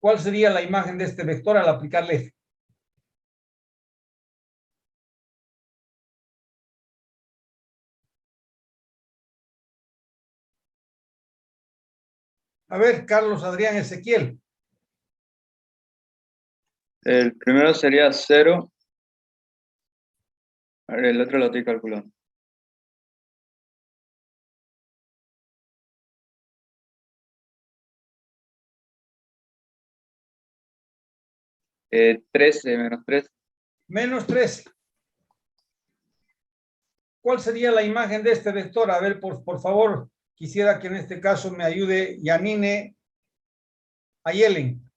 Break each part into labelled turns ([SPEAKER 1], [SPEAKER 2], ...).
[SPEAKER 1] ¿Cuál sería la imagen de este vector al aplicarle F? A ver, Carlos, Adrián, Ezequiel.
[SPEAKER 2] El primero sería 0. A ver, el otro lo estoy calculando. ¿13 menos 13?
[SPEAKER 1] Menos 13. ¿Cuál sería la imagen de este vector? A ver, por favor, quisiera que en este caso me ayude Yanine Ayelen.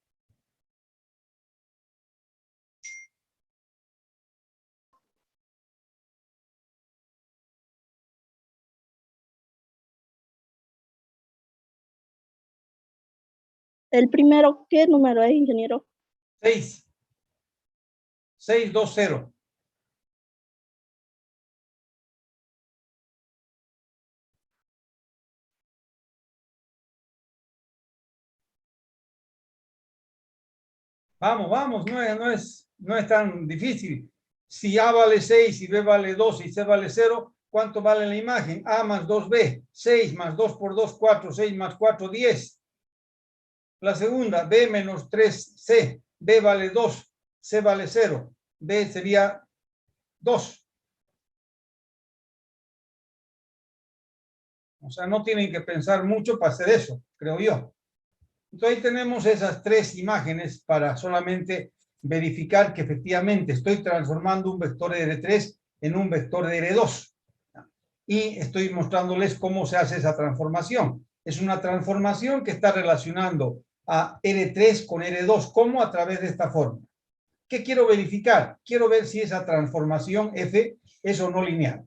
[SPEAKER 3] El primero, ¿qué número es, ingeniero?
[SPEAKER 1] 6. 620. Vamos, no es tan difícil. Si A vale 6 y B vale 2 y C vale 0, ¿cuánto vale la imagen? A más 2B, 6 más 2 por 2, 4, 6 más 4, 10. La segunda, B menos 3C, B vale 2, C vale 0, B sería 2. O sea, no tienen que pensar mucho para hacer eso, creo yo. Entonces ahí tenemos esas tres imágenes para solamente verificar que efectivamente estoy transformando un vector de R3 en un vector de R2. Y estoy mostrándoles cómo se hace esa transformación. Es una transformación que está relacionando a R3 con R2. ¿Cómo? A través de esta fórmula. ¿Qué quiero verificar? Quiero ver si esa transformación F es o no lineal.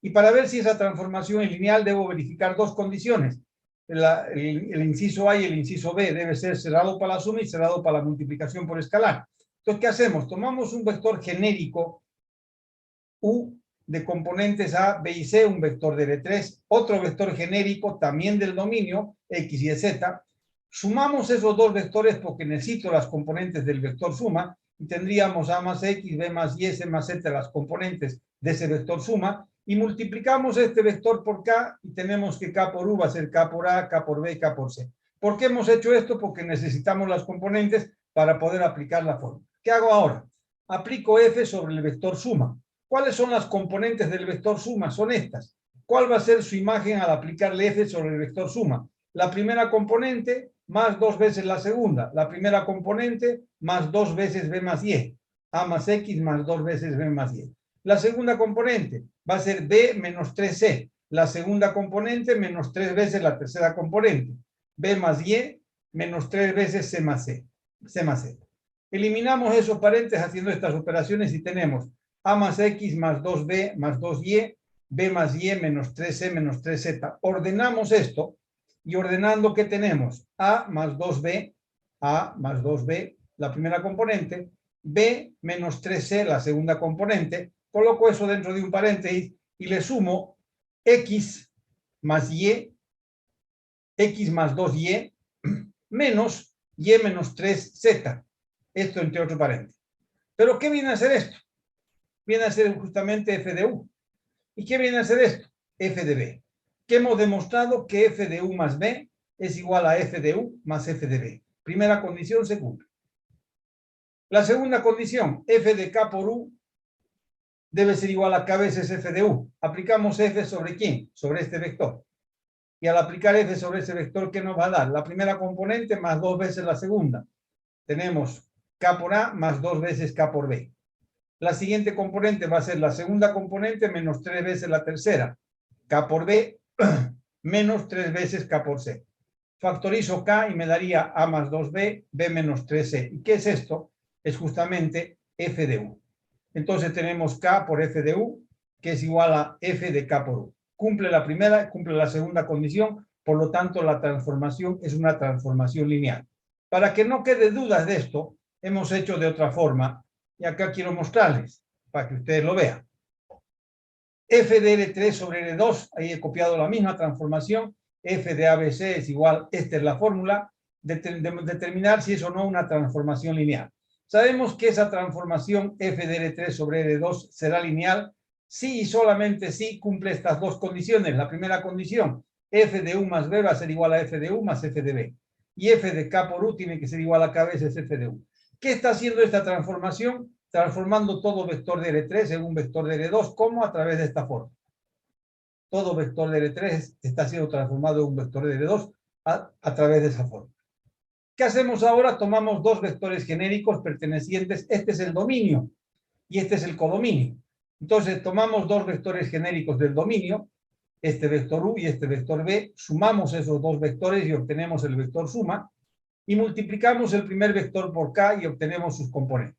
[SPEAKER 1] Y para ver si esa transformación es lineal, debo verificar dos condiciones. El inciso A y el inciso B debe ser cerrado para la suma y cerrado para la multiplicación por escalar. Entonces, ¿qué hacemos? Tomamos un vector genérico U de componentes A, B y C, un vector de R3, otro vector genérico también del dominio X y Z. Sumamos esos dos vectores porque necesito las componentes del vector suma y tendríamos A más X, B más Y, C más Z, las componentes de ese vector suma, y multiplicamos este vector por K y tenemos que K por U va a ser K por A, K por B, K por C. ¿Por qué hemos hecho esto? Porque necesitamos las componentes para poder aplicar la fórmula. ¿Qué hago ahora? Aplico F sobre el vector suma. ¿Cuáles son las componentes del vector suma? Son estas. ¿Cuál va a ser su imagen al aplicarle F sobre el vector suma? La primera componente más 2 veces la segunda. La primera componente más 2 veces B más Y. A más X más 2 veces B más Y. La segunda componente va a ser B menos 3C. La segunda componente menos 3 veces la tercera componente. B más Y menos 3 veces C más C. C más C. Eliminamos esos paréntesis haciendo estas operaciones y tenemos A más X más 2B más 2Y, B más Y menos 3C menos 3Z. Ordenamos esto y ordenando, ¿qué tenemos? A más 2B, A más 2B, la primera componente, B menos 3C, la segunda componente. Coloco eso dentro de un paréntesis y le sumo X más Y, X más 2Y, menos Y menos 3Z. Esto entre otro paréntesis. ¿Pero qué viene a hacer esto? Viene a ser justamente F de U. ¿Y qué viene a ser esto? F de B. Que hemos demostrado que F de U más B es igual a F de U más F de B. Primera condición se cumple. La segunda condición, F de K por U debe ser igual a K veces F de U. Aplicamos F sobre ¿quién? Sobre este vector. Y al aplicar F sobre ese vector, ¿qué nos va a dar? La primera componente más 2 veces la segunda. Tenemos K por A más 2 veces K por B. La siguiente componente va a ser la segunda componente menos 3 veces la tercera. K por B menos 3 veces K por C. Factorizo K y me daría A más 2B, B menos 3C. ¿Y qué es esto? Es justamente F de U. Entonces tenemos K por F de U, que es igual a F de K por U. Cumple la primera, cumple la segunda condición, por lo tanto la transformación es una transformación lineal. Para que no quede dudas de esto, hemos hecho de otra forma, y acá quiero mostrarles, para que ustedes lo vean. F de R3 sobre R2, ahí he copiado la misma transformación, F de ABC es igual, esta es la fórmula, determinar si es o no una transformación lineal. Sabemos que esa transformación f de R3 sobre R2 será lineal si y solamente si cumple estas dos condiciones. La primera condición, f de u más b va a ser igual a f de u más f de b. Y f de k por u tiene que ser igual a k veces f de u. ¿Qué está haciendo esta transformación? Transformando todo vector de R3 en un vector de R2. ¿Cómo? A través de esta forma. Todo vector de R3 está siendo transformado en un vector de R2 a través de esa forma. ¿Qué hacemos ahora? Tomamos dos vectores genéricos pertenecientes. Este es el dominio y este es el codominio. Entonces, tomamos dos vectores genéricos del dominio, este vector u y este vector b, sumamos esos dos vectores y obtenemos el vector suma, y multiplicamos el primer vector por k y obtenemos sus componentes.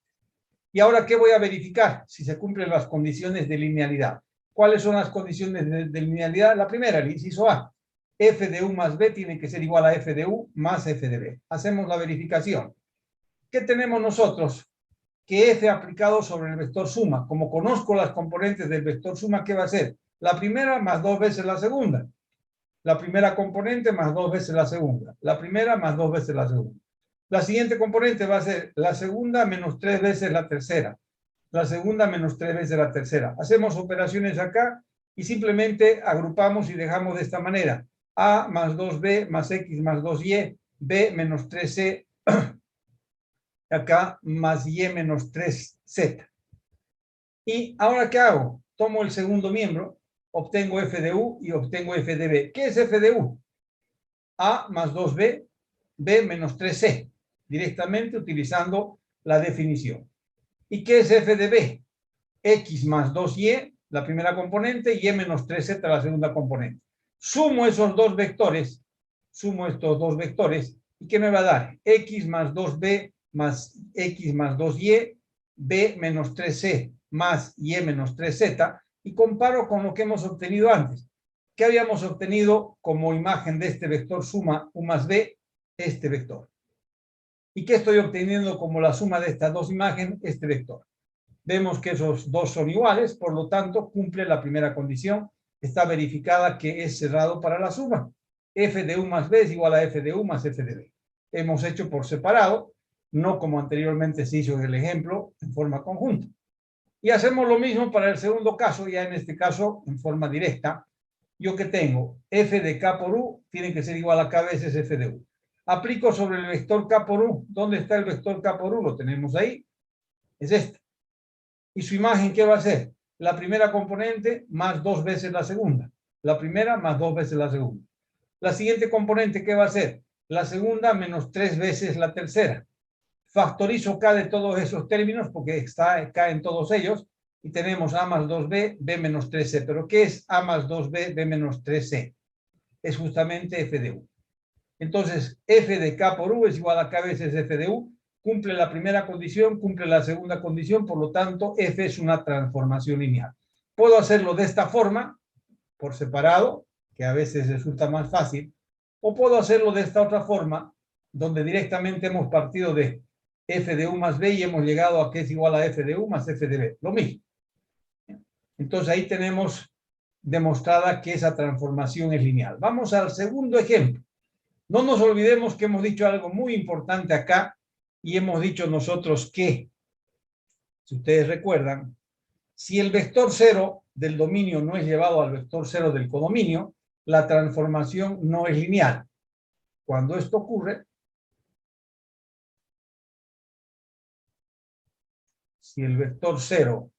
[SPEAKER 1] Y ahora, ¿qué voy a verificar? Si se cumplen las condiciones de linealidad. ¿Cuáles son las condiciones de linealidad? La primera, el inciso A. F de u más b tiene que ser igual a f de u más f de b. Hacemos la verificación. ¿Qué tenemos nosotros? Que f aplicado sobre el vector suma. Como conozco las componentes del vector suma, ¿qué va a ser? La primera más dos veces la segunda. La primera componente más dos veces la segunda. La primera más dos veces la segunda. La siguiente componente va a ser la segunda menos tres veces la tercera. La segunda menos tres veces la tercera. Hacemos operaciones acá y simplemente agrupamos y dejamos de esta manera. A más 2b más x más 2y, b menos 3c, acá más y menos 3z. ¿Y ahora qué hago? Tomo el segundo miembro, obtengo f de u y obtengo f de b. ¿Qué es f de u? A más 2b, b menos 3c, directamente utilizando la definición. ¿Y qué es f de b? X más 2y, la primera componente, y menos 3z, la segunda componente. Sumo esos dos vectores, sumo estos dos vectores, ¿y qué me va a dar? X más 2b más x más 2y, b menos 3c más y menos 3z, y comparo con lo que hemos obtenido antes. ¿Qué habíamos obtenido como imagen de este vector suma u más b? Este vector. ¿Y qué estoy obteniendo como la suma de estas dos imágenes? Este vector. Vemos que esos dos son iguales, por lo tanto, cumple la primera condición. Está verificada que es cerrado para la suma. F de u más b es igual a f de u más f de b. Hemos hecho por separado, no como anteriormente se hizo en el ejemplo, en forma conjunta. Y hacemos lo mismo para el segundo caso, ya en este caso en forma directa. Yo que tengo f de k por u tiene que ser igual a k veces f de u. Aplico sobre el vector k por u. ¿Dónde está el vector k por u? Lo tenemos ahí. Es este. ¿Y su imagen qué va a ser? La primera componente más dos veces la segunda. La primera más dos veces la segunda. La siguiente componente, ¿qué va a ser? La segunda menos tres veces la tercera. Factorizo k de todos esos términos porque está k en todos ellos y tenemos a más 2b, b menos 3c. ¿Pero qué es a más 2b, b menos 3c? Es justamente f de u. Entonces, f de k por u es igual a k veces f de u. Cumple la primera condición, cumple la segunda condición, por lo tanto, f es una transformación lineal. Puedo hacerlo de esta forma, por separado, que a veces resulta más fácil, o puedo hacerlo de esta otra forma, donde directamente hemos partido de f de u más b y hemos llegado a que es igual a f de u más f de b. Lo mismo. Entonces ahí tenemos demostrada que esa transformación es lineal. Vamos al segundo ejemplo. No nos olvidemos que hemos dicho algo muy importante acá y hemos dicho nosotros que, si ustedes recuerdan, si el vector 0 del dominio no es llevado al vector 0 del codominio, la transformación no es lineal. Cuando esto ocurre, si el vector 0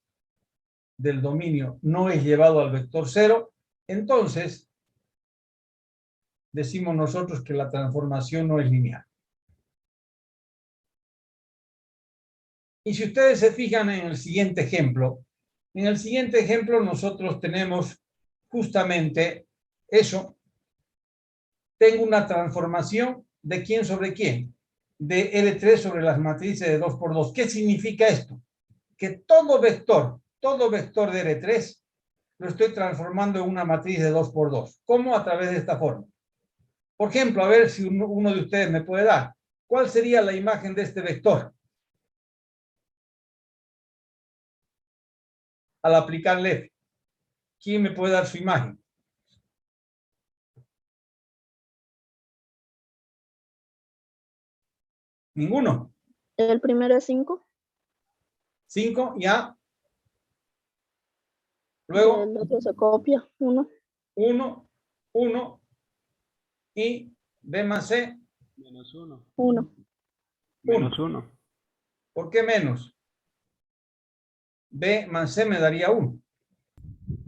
[SPEAKER 1] del dominio no es llevado al vector 0, entonces decimos nosotros que la transformación no es lineal. Y si ustedes se fijan en el siguiente ejemplo, nosotros tenemos justamente eso. Tengo una transformación de quién sobre quién, de L3 sobre las matrices de 2 por 2. ¿Qué significa esto? Que todo vector de L3 lo estoy transformando en una matriz de 2 por 2. ¿Cómo? A través de esta forma. Por ejemplo, a ver si uno de ustedes me puede dar. ¿Cuál sería la imagen de este vector? Al aplicarle F. ¿Quién me puede dar su imagen? Ninguno.
[SPEAKER 3] El primero es 5.
[SPEAKER 1] 5, ya. Luego,
[SPEAKER 3] El otro se copia. 1.
[SPEAKER 1] 1, 1 y B más C.
[SPEAKER 4] Menos 1.
[SPEAKER 3] 1.
[SPEAKER 4] Menos 1.
[SPEAKER 1] ¿Por qué menos? B más C me daría 1.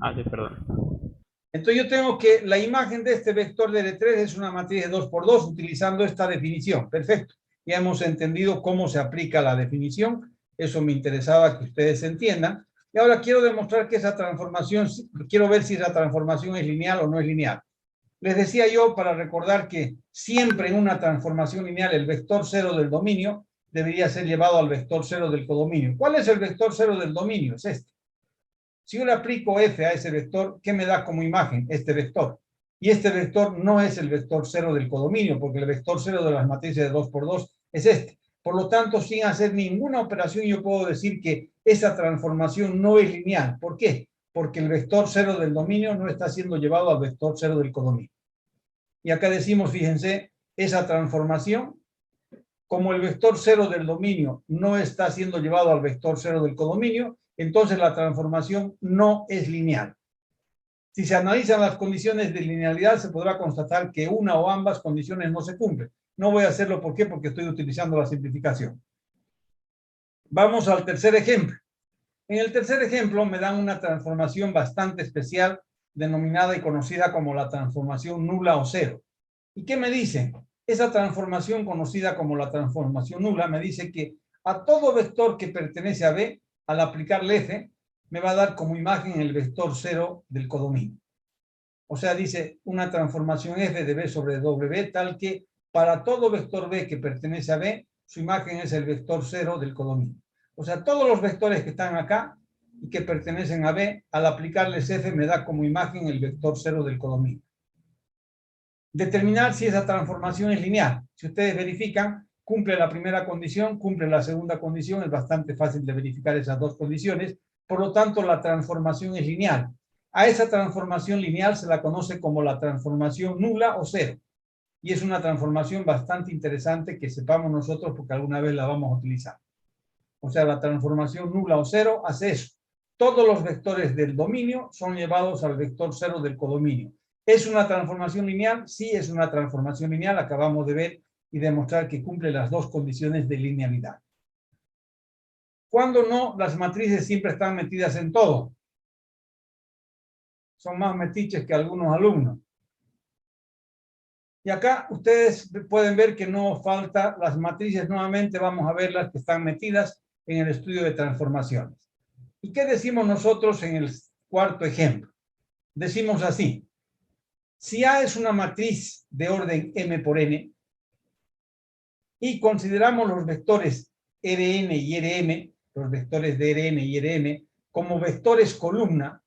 [SPEAKER 4] Ah, sí, perdón.
[SPEAKER 1] Entonces yo tengo que la imagen de este vector de R3 es una matriz de 2 por 2 utilizando esta definición. Perfecto. Ya hemos entendido cómo se aplica la definición. Eso me interesaba que ustedes entiendan. Y ahora quiero demostrar que esa transformación, quiero ver si esa transformación es lineal o no es lineal. Les decía yo para recordar que siempre en una transformación lineal el vector 0 del dominio debería ser llevado al vector 0 del codominio. ¿Cuál es el vector 0 del dominio? Es este. Si yo le aplico f a ese vector, ¿qué me da como imagen? Este vector. Y este vector no es el vector 0 del codominio, porque el vector 0 de las matrices de 2 por 2 es este. Por lo tanto, sin hacer ninguna operación, yo puedo decir que esa transformación no es lineal. ¿Por qué? Porque el vector 0 del dominio no está siendo llevado al vector 0 del codominio. Y acá decimos, fíjense, esa transformación, como el vector 0 del dominio no está siendo llevado al vector 0 del codominio, entonces la transformación no es lineal. Si se analizan las condiciones de linealidad, se podrá constatar que una o ambas condiciones no se cumplen. No voy a hacerlo, ¿por qué? Porque estoy utilizando la simplificación. Vamos al tercer ejemplo. En el tercer ejemplo me dan una transformación bastante especial, denominada y conocida como la transformación nula o cero. ¿Y qué me dice? Esa transformación conocida como la transformación nula me dice que a todo vector que pertenece a B, al aplicarle F, me va a dar como imagen el vector 0 del codominio. O sea, dice una transformación F de B sobre W tal que para todo vector B que pertenece a B, su imagen es el vector 0 del codominio. O sea, todos los vectores que están acá y que pertenecen a B, al aplicarles F me da como imagen el vector 0 del codominio. Determinar si esa transformación es lineal. Si ustedes verifican, cumple la primera condición, cumple la segunda condición, es bastante fácil de verificar esas dos condiciones, por lo tanto la transformación es lineal. A esa transformación lineal se la conoce como la transformación nula o cero, y es una transformación bastante interesante que sepamos nosotros porque alguna vez la vamos a utilizar. O sea, la transformación nula o cero hace eso. Todos los vectores del dominio son llevados al vector 0 del codominio. ¿Es una transformación lineal? Sí, es una transformación lineal. Acabamos de ver y demostrar que cumple las dos condiciones de linealidad. Cuando no, las matrices siempre están metidas en todo. Son más metiches que algunos alumnos. Y acá ustedes pueden ver que no falta las matrices. Nuevamente vamos a ver las que están metidas en el estudio de transformaciones. ¿Y qué decimos nosotros en el cuarto ejemplo? Decimos así. Si A es una matriz de orden M por N y consideramos los vectores Rn y Rm, los vectores de Rn y Rm, como vectores columna,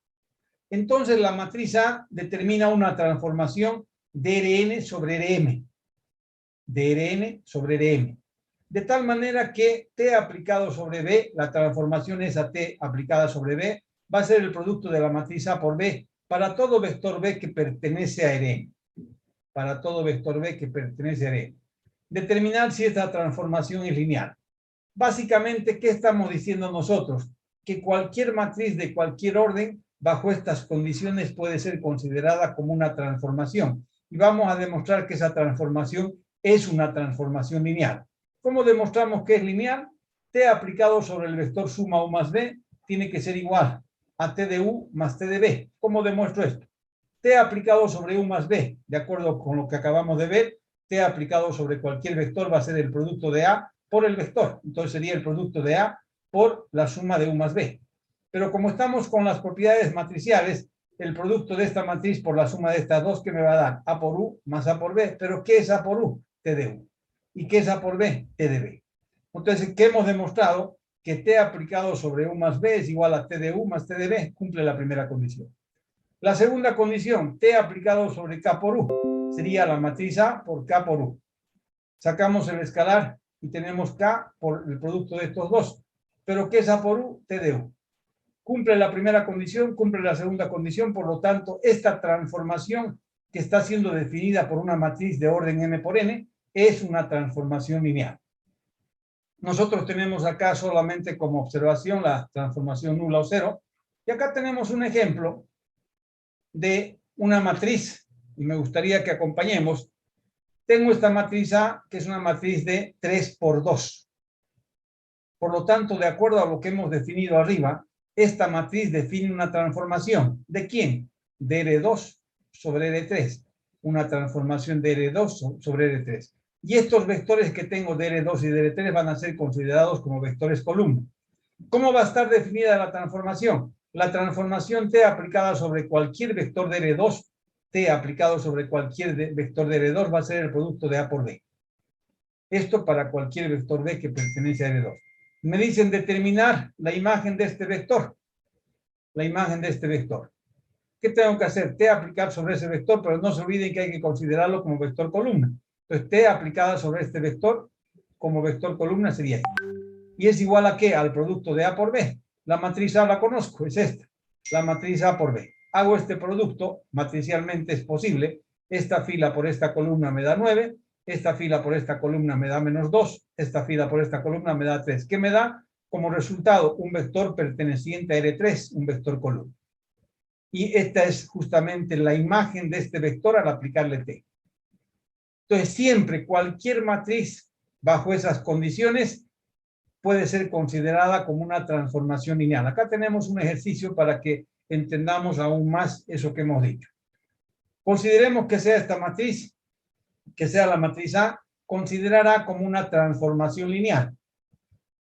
[SPEAKER 1] entonces la matriz A determina una transformación de Rn sobre Rm, de Rn sobre Rm, de tal manera que T aplicado sobre B, la transformación esa T aplicada sobre B, va a ser el producto de la matriz A por B, para todo vector B que pertenece a Rn. Para todo vector B que pertenece a Rn. Determinar si esta transformación es lineal. Básicamente, ¿qué estamos diciendo nosotros? Que cualquier matriz de cualquier orden, bajo estas condiciones, puede ser considerada como una transformación. Y vamos a demostrar que esa transformación es una transformación lineal. ¿Cómo demostramos que es lineal? T aplicado sobre el vector suma U más B tiene que ser igual a T de U más T de B. ¿Cómo demuestro esto? T aplicado sobre U más B, de acuerdo con lo que acabamos de ver, T aplicado sobre cualquier vector va a ser el producto de A por el vector. Entonces sería el producto de A por la suma de U más B. Pero como estamos con las propiedades matriciales, el producto de esta matriz por la suma de estas dos, ¿qué me va a dar? A por U más A por B. ¿Pero qué es A por U? T de U. ¿Y qué es A por B? T de B. Entonces, ¿qué hemos demostrado? Que T aplicado sobre U más B es igual a T de U más T de B. Cumple la primera condición. La segunda condición, T aplicado sobre K por U, sería la matriz A por K por U. Sacamos el escalar y tenemos K por el producto de estos dos. ¿Pero qué es A por U? T de U. Cumple la primera condición, cumple la segunda condición, por lo tanto, esta transformación que está siendo definida por una matriz de orden M por N es una transformación lineal. Nosotros tenemos acá solamente como observación la transformación nula o cero. Y acá tenemos un ejemplo de una matriz. Y me gustaría que acompañemos. Tengo esta matriz A, que es una matriz de 3 por 2. Por lo tanto, de acuerdo a lo que hemos definido arriba, esta matriz define una transformación. ¿De quién? De R2 sobre R3. Una transformación de R2 sobre R3. Y estos vectores que tengo de R2 y de R3 van a ser considerados como vectores columna. ¿Cómo va a estar definida la transformación? La transformación T aplicada sobre cualquier vector de R2, T aplicado sobre cualquier vector de R2 va a ser el producto de A por B. Esto para cualquier vector B que pertenece a R2. Me dicen determinar la imagen de este vector. La imagen de este vector. ¿Qué tengo que hacer? T aplicar sobre ese vector, pero no se olviden que hay que considerarlo como vector columna. Entonces, T aplicada sobre este vector como vector columna sería esto. ¿Y es igual a qué? Al producto de A por B. La matriz A la conozco, es esta. La matriz A por B. Hago este producto, matricialmente es posible. Esta fila por esta columna me da 9. Esta fila por esta columna me da menos 2. Esta fila por esta columna me da 3. ¿Qué me da? Como resultado, un vector perteneciente a R3, un vector columna. Y esta es justamente la imagen de este vector al aplicarle T. Entonces, siempre cualquier matriz bajo esas condiciones puede ser considerada como una transformación lineal. Acá tenemos un ejercicio para que entendamos aún más eso que hemos dicho. Consideremos que sea esta matriz, que sea la matriz A, considerar A como una transformación lineal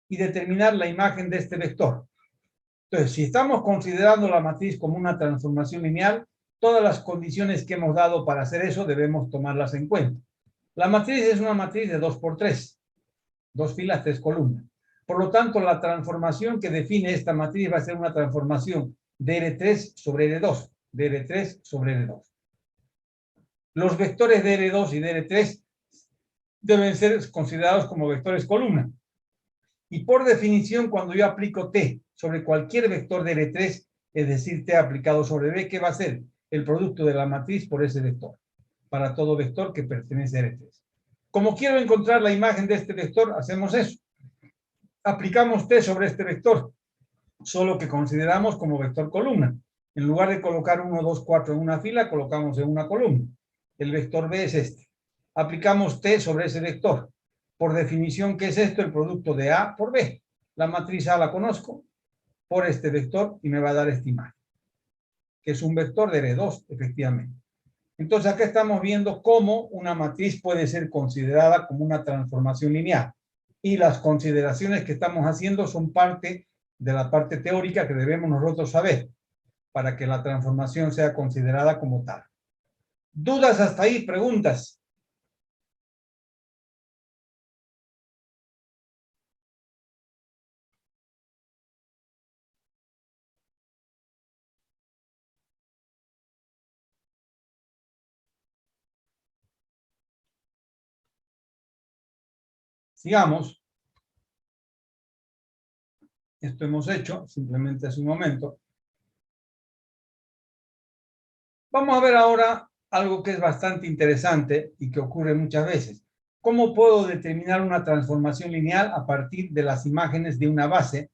[SPEAKER 1] y determinar la imagen de este vector. Entonces, si estamos considerando la matriz como una transformación lineal, todas las condiciones que hemos dado para hacer eso debemos tomarlas en cuenta. La matriz es una matriz de 2 por 3. 2 filas, 3 columnas. Por lo tanto, la transformación que define esta matriz va a ser una transformación de R3 sobre R2. De R3 sobre R2. Los vectores de R2 y de R3 deben ser considerados como vectores columna. Y por definición, cuando yo aplico T sobre cualquier vector de R3, es decir, T aplicado sobre B, ¿qué va a ser? El producto de la matriz por ese vector. Para todo vector que pertenece a R3. Como quiero encontrar la imagen de este vector, hacemos eso. Aplicamos T sobre este vector, solo que consideramos como vector columna. En lugar de colocar 1, 2, 4 en una fila, colocamos en una columna. El vector B es este. Aplicamos T sobre ese vector. Por definición, ¿qué es esto? El producto de A por B. La matriz A la conozco por este vector y me va a dar esta imagen, que es un vector de R2, efectivamente. Entonces, acá estamos viendo cómo una matriz puede ser considerada como una transformación lineal. Y las consideraciones que estamos haciendo son parte de la parte teórica que debemos nosotros saber para que la transformación sea considerada como tal. ¿Dudas hasta ahí? ¿Preguntas? Sigamos. Esto hemos hecho, simplemente hace un momento. Vamos a ver ahora algo que es bastante interesante y que ocurre muchas veces. ¿Cómo puedo determinar una transformación lineal a partir de las imágenes de una base?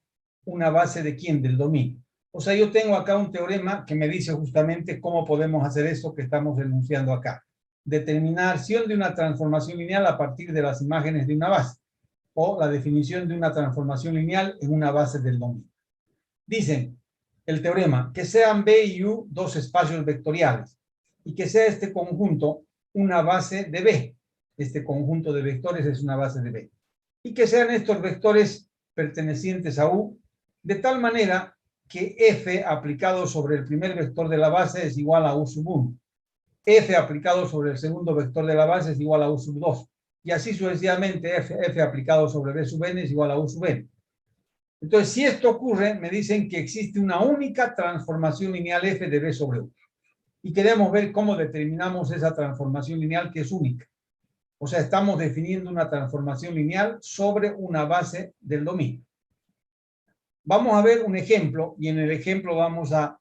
[SPEAKER 1] ¿Una base de quién? Del dominio. O sea, yo tengo acá un teorema que me dice justamente cómo podemos hacer eso que estamos enunciando acá. Determinación de una transformación lineal a partir de las imágenes de una base. O la definición de una transformación lineal en una base del dominio. Dicen el teorema que sean B y U dos espacios vectoriales y que sea este conjunto una base de B. Este conjunto de vectores es una base de B. Y que sean estos vectores pertenecientes a U de tal manera que F aplicado sobre el primer vector de la base es igual a U sub 1. F aplicado sobre el segundo vector de la base es igual a U sub 2. Y así sucesivamente F aplicado sobre B sub n es igual a U sub n. Entonces, si esto ocurre, me dicen que existe una única transformación lineal F de B sobre U. Y queremos ver cómo determinamos esa transformación lineal que es única. O sea, estamos definiendo una transformación lineal sobre una base del dominio. Vamos a ver un ejemplo y en el ejemplo vamos a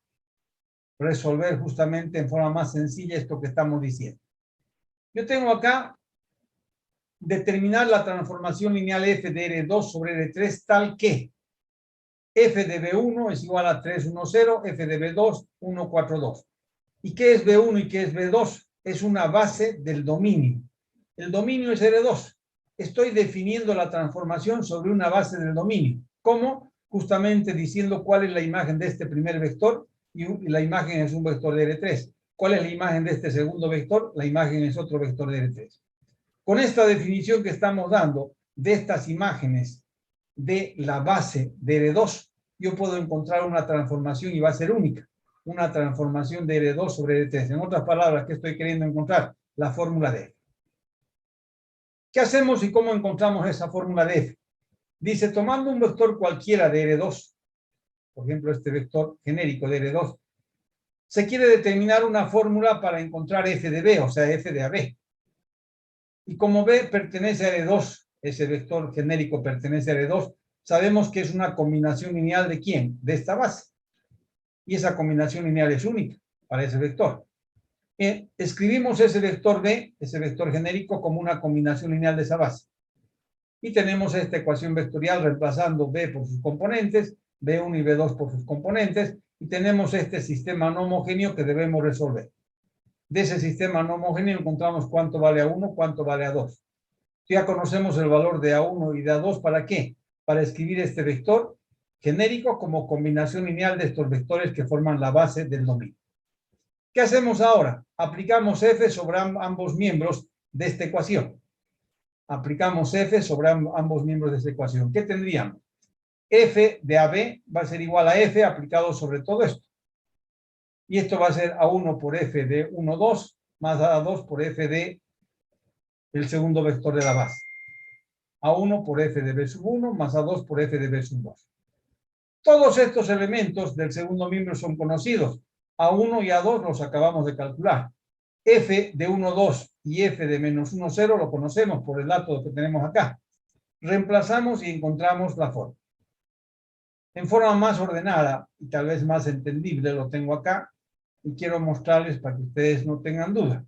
[SPEAKER 1] resolver justamente en forma más sencilla esto que estamos diciendo. Yo tengo acá determinar la transformación lineal f de R2 sobre R3 tal que f de B1 es igual a 310, f de B2, 142. ¿Y qué es B1 y qué es B2? Es una base del dominio. El dominio es R2. Estoy definiendo la transformación sobre una base del dominio. ¿Cómo? Justamente diciendo cuál es la imagen de este primer vector y la imagen es un vector de R3. ¿Cuál es la imagen de este segundo vector? La imagen es otro vector de R3. Con esta definición que estamos dando de estas imágenes de la base de R2, yo puedo encontrar una transformación y va a ser única. Una transformación de R2 sobre R3. En otras palabras, ¿qué estoy queriendo encontrar? La fórmula de F. ¿Qué hacemos y cómo encontramos esa fórmula de F? Dice, tomando un vector cualquiera de R2, por ejemplo, este vector genérico de R2, se quiere determinar una fórmula para encontrar F de B, o sea, F de AB. Y como B pertenece a R2, ese vector genérico pertenece a R2, sabemos que es una combinación lineal ¿de quién? De esta base. Y esa combinación lineal es única para ese vector. Escribimos ese vector B, ese vector genérico, como una combinación lineal de esa base. Y tenemos esta ecuación vectorial reemplazando B por sus componentes, B1 y B2 por sus componentes, y tenemos este sistema no homogéneo que debemos resolver. De ese sistema no homogéneo encontramos cuánto vale A1, cuánto vale A2. Ya conocemos el valor de A1 y de A2, ¿para qué? Para escribir este vector genérico como combinación lineal de estos vectores que forman la base del dominio. ¿Qué hacemos ahora? Aplicamos F sobre ambos miembros de esta ecuación. Aplicamos F sobre ambos miembros de esta ecuación. ¿Qué tendríamos? F de AB va a ser igual a F aplicado sobre todo esto. Y esto va a ser A1 por F de 1, 2, más A2 por F de el segundo vector de la base. A1 por F de B sub 1 más A2 por F de B sub 2. Todos estos elementos del segundo miembro son conocidos. A1 y A2 los acabamos de calcular. F de 1, 2 y F de menos 1, 0 lo conocemos por el dato que tenemos acá. Reemplazamos y encontramos la forma. En forma más ordenada y tal vez más entendible lo tengo acá y quiero mostrarles para que ustedes no tengan duda.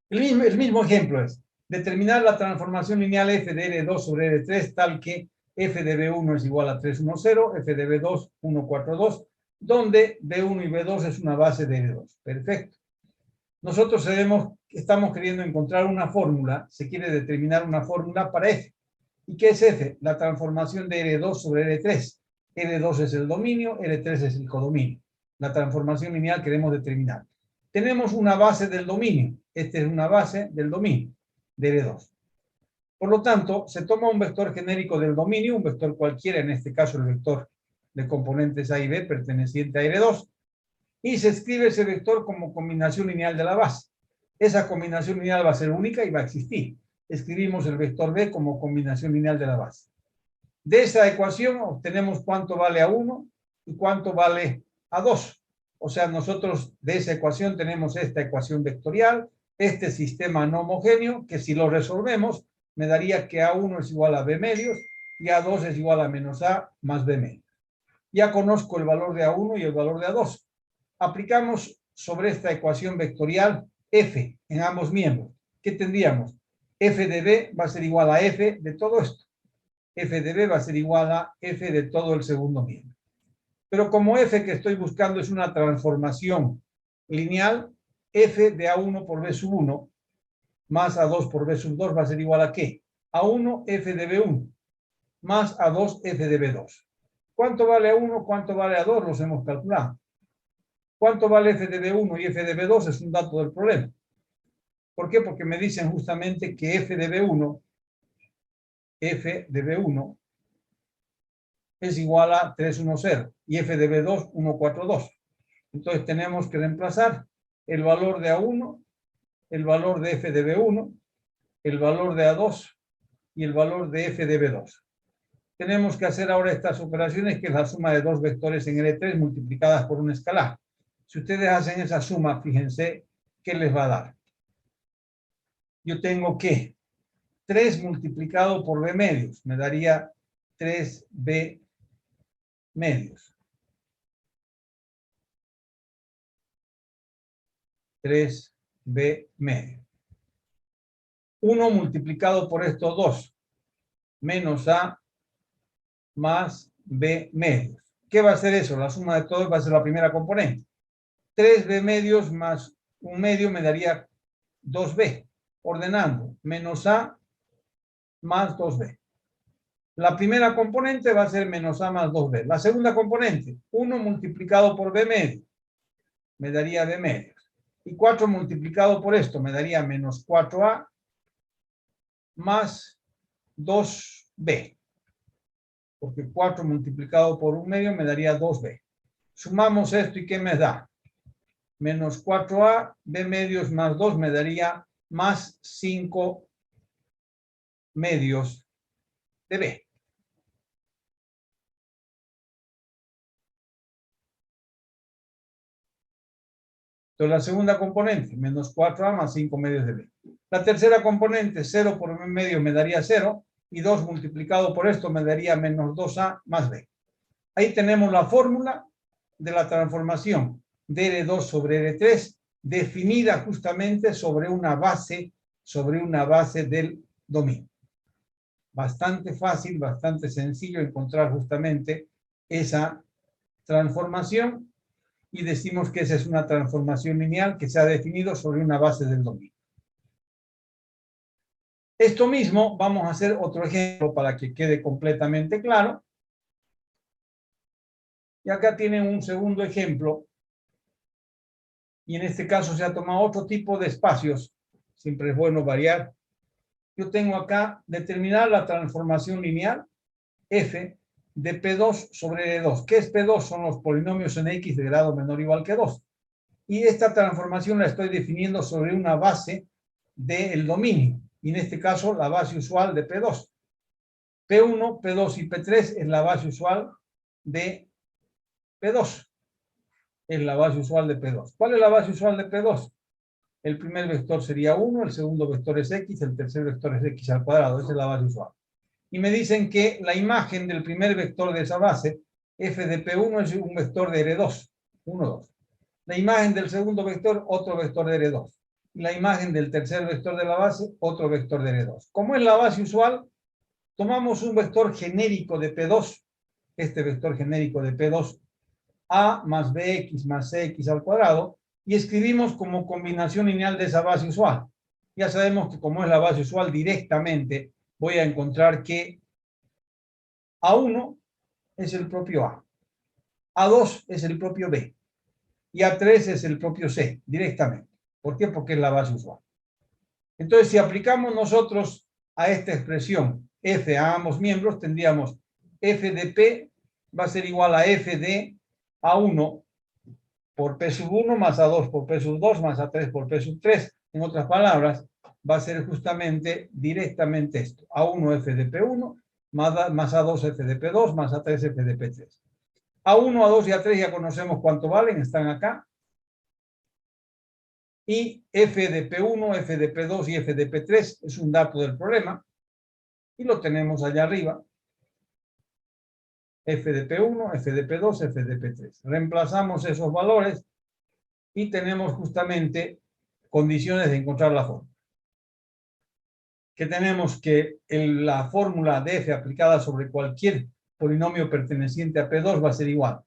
[SPEAKER 1] El mismo ejemplo es determinar la transformación lineal F de R2 sobre R3 tal que F de B1 es igual a 310, F de B2 142, donde B1 y B2 es una base de R2. Perfecto. Nosotros estamos queriendo encontrar una fórmula, se quiere determinar una fórmula para F. ¿Y qué es F? La transformación de R2 sobre R3. R2 es el dominio, R3 es el codominio. La transformación lineal queremos determinar. Tenemos una base del dominio. Esta es una base del dominio de R2. Por lo tanto, se toma un vector genérico del dominio, un vector cualquiera, en este caso el vector de componentes A y B perteneciente a R2, y se escribe ese vector como combinación lineal de la base. Esa combinación lineal va a ser única y va a existir. Escribimos el vector B como combinación lineal de la base. De esa ecuación obtenemos cuánto vale A1 y cuánto vale A2. O sea, nosotros de esa ecuación tenemos esta ecuación vectorial, este sistema no homogéneo, que si lo resolvemos, me daría que A1 es igual a B medios y A2 es igual a menos A más B medios. Ya conozco el valor de A1 y el valor de A2. Aplicamos sobre esta ecuación vectorial F en ambos miembros. ¿Qué tendríamos? F de B va a ser igual a F de todo esto. F de B va a ser igual a F de todo el segundo miembro. Pero como F que estoy buscando es una transformación lineal, F de A1 por B sub 1 más A2 por B sub 2 va a ser igual a ¿qué? A1 F de B1 más A2 F de B2. ¿Cuánto vale A1? ¿Cuánto vale A2? Los hemos calculado. ¿Cuánto vale F de B1 y F de B2? Es un dato del problema. ¿Por qué? Porque me dicen justamente que F de B1 es igual a 310 y F de B2 142. Entonces tenemos que reemplazar el valor de A1, el valor de F de B1, el valor de A2 y el valor de F de B2. Tenemos que hacer ahora estas operaciones, que es la suma de dos vectores en L3 multiplicadas por un escalar. Si ustedes hacen esa suma, fíjense qué les va a dar. Yo tengo que 3 multiplicado por B medios, me daría 3B medios. 3B medios. 1 multiplicado por esto 2, menos A más B medios. ¿Qué va a ser eso? La suma de todos va a ser la primera componente. 3B medios más 1 medio me daría 2B. Ordenando, menos A más 2B. La primera componente va a ser menos A más 2B. La segunda componente, 1 multiplicado por B medio, me daría B medios. Y 4 multiplicado por esto me daría menos 4A más 2B. Porque 4 multiplicado por 1 medio me daría 2B. Sumamos esto y ¿qué me da? Menos 4A, B medios más 2 me daría más 5 medios de B. Entonces la segunda componente, menos 4A más 5 medios de B. La tercera componente, 0 por B medio me daría 0, y 2 multiplicado por esto me daría menos 2A más B. Ahí tenemos la fórmula de la transformación de R2 sobre R3, definida justamente sobre una base del dominio. Bastante fácil, bastante sencillo encontrar justamente esa transformación, y decimos que esa es una transformación lineal que se ha definido sobre una base del dominio. Esto mismo vamos a hacer otro ejemplo para que quede completamente claro. Y acá tienen un segundo ejemplo. Y en este caso se ha tomado otro tipo de espacios. Siempre es bueno variar. Yo tengo acá determinar la transformación lineal f de P2 sobre R2. ¿Qué es P2? Son los polinomios en X de grado menor o igual que 2. Y esta transformación la estoy definiendo sobre una base del dominio. Y en este caso la base usual de P2. P1, P2 y P3 es la base usual de P2. Es la base usual de P2. ¿Cuál es la base usual de P2? El primer vector sería 1, el segundo vector es X, el tercer vector es X al cuadrado. Esa es la base usual. Y me dicen que la imagen del primer vector de esa base, f de P1, es un vector de R2. 1, 2. La imagen del segundo vector, otro vector de R2. Y la imagen del tercer vector de la base, otro vector de R2. Como es la base usual, tomamos un vector genérico de P2, este vector genérico de P2, A más BX más CX al cuadrado, y escribimos como combinación lineal de esa base usual. Ya sabemos que como es la base usual, directamente voy a encontrar que A1 es el propio A, A2 es el propio B, y A3 es el propio C, directamente. ¿Por qué? Porque es la base usual. Entonces, si aplicamos nosotros a esta expresión f a ambos miembros, tendríamos f de p va a ser igual a f de a1 por p sub 1 más a2 por p sub 2 más a3 por p sub 3. En otras palabras, va a ser justamente directamente esto. A1 f de p1 más a2 f de p2 más a3 f de p3. A1, A2 y A3 ya conocemos cuánto valen, están acá. Y f de P1, f de P2 y f de P3 es un dato del problema. Y lo tenemos allá arriba. F de P1, f de P2, f de P3. Reemplazamos esos valores y tenemos justamente condiciones de encontrar la fórmula. Que tenemos que la fórmula de f aplicada sobre cualquier polinomio perteneciente a P2 va a ser igual